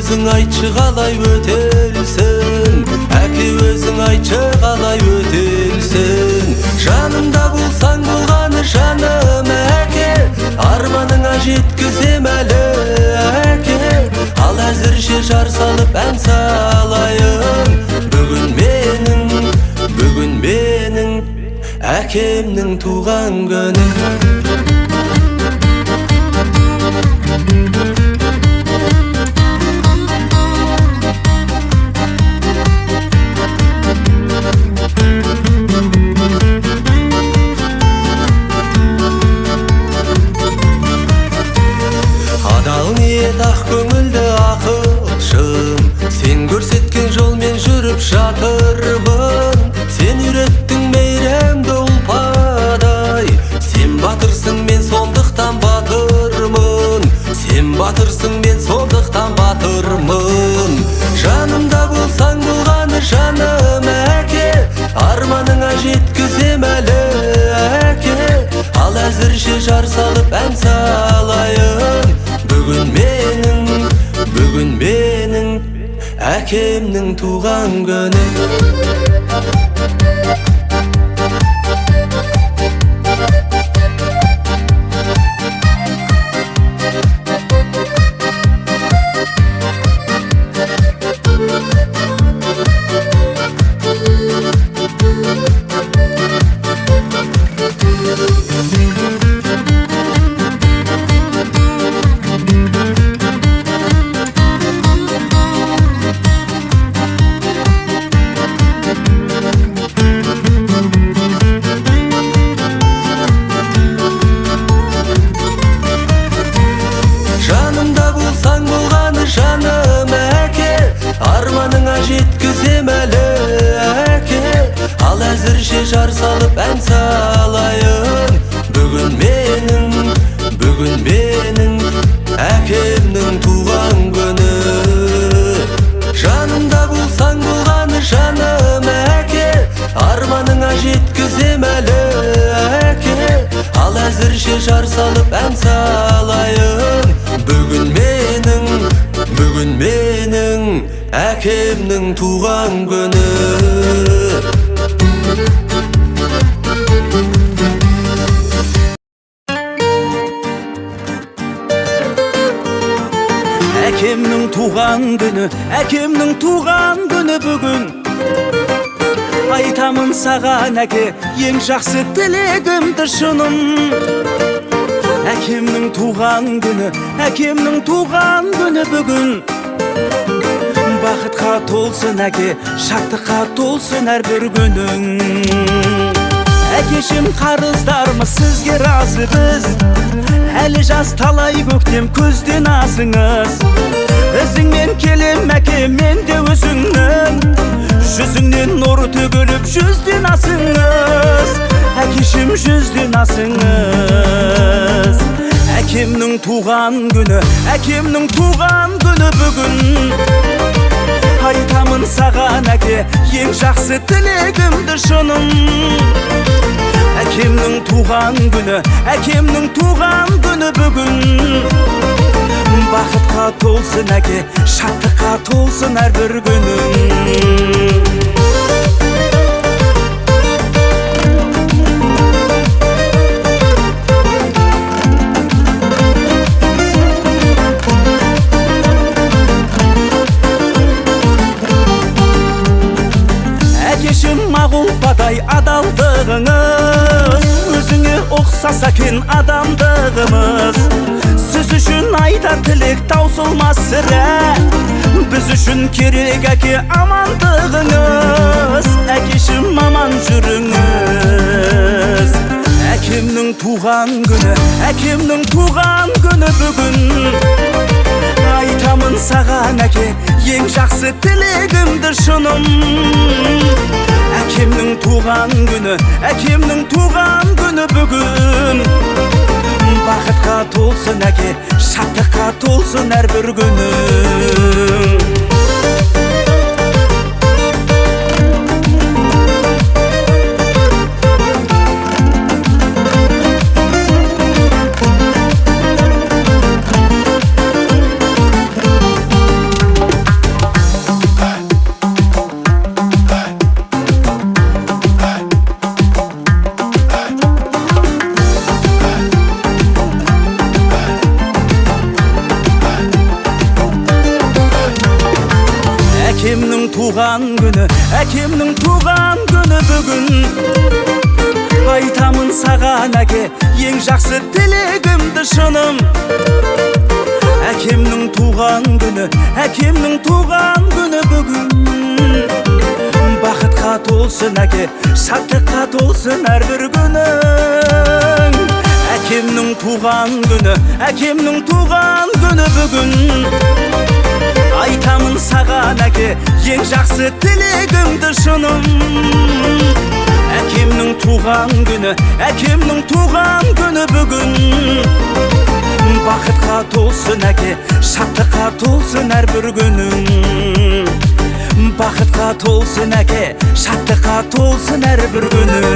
өзің айтшы қалай өтелсін, әке өзің айтшы қалай өтелсін. Жанымда болсаң болғаны жаным әке, арманыңа жеткізем әлі әке. Ал әзірше жар салып ән салайын, бүгін менің әкемнің туған күні. Адал ниет ақ көңілді ақылшым, сен көрсеткен жолмен жүріп жатырмын. Сен үйреттің мейірімді ұлпадай, сен батырсың мен сондықтан батырмын. Сен батырсың мен сондықтан батырмын. Жанымда болсаң болғаны жаным әке, арманыңа жеткізем әлі әке. Ал әзірше жар салып ән салайын, бүгін менің әкемнің туған күні. Жаным әке, арманыңа жеткізем әлі әке. Ал әзірше жар салып ән салайын, бүгін менің әкемнің туған күні. Жанымда болсаң болғаны жаным әке, арманыңа жеткізем әлі әке. Ал әзірше жар салып ән салайын, бүгін менің әкемнің туған күні. Әкемнің туған күні, әкемнің туған күні бүгін. Айтамын саған әке, ең жақсы тілегімді шыным. Әкемнің туған күні, әкемнің туған күні бүгін. Бақытқа толсын әке, шаттыққа толсын әрбір күнің. Әкешім қарыздармыз сізге разы біз, әлі жас талай көктем көзден асыңыз. Ізіңмен келем әке, мен де өзіңнің, жүзіңнен нұр төгіліп жүзден асыңыз. Әкешім жүзден асыңыз. Әкемнің туған күні, әкемнің туған күні бүгін. Айтамын саған әке, ең жақсы тілегімді шыным. Әкемнің туған күні, әкемнің туған күні бүгін. Бақытқа толсын әке, шаттыққа толсын әрбір күнің. Мағұлпадай адалдығыңыз, өзіңе ұқсас екен адамдығымыз. Сіз үшін айтар тілек таусылмас сірә, біз үшін керек әке амандығыңыз. Әкешім аман жүріңіз. Әкемнің туған күні, әкемнің туған күні бүгін. Айтамын саған әке, ең жақсы тілегімді шыным. Әкемнің туған күні, әкемнің туған күні бүгін. Бақытқа толсын әке, шаттыққа толсын әрбір күнің. туған күні, әкемнің туған күні бүгін. Айтамын саған әке, ең жақсы тілегімді шыным. Әкемнің туған күні, әкемнің туған күні бүгін. Бақытқа толсын әке, шаттыққа толсын әрбір күнің. Әкемнің туған күні, әкемнің туған күні бүгін. Айтамын саған әке, ең жақсы тілегімді шыным. Әкемнің туған күні, әкемнің туған күні бүгін. Бақытқа толсын әке, шаттыққа толсын әрбір күнің. Бақытқа толсын әке, шаттыққа толсын әрбір күнің.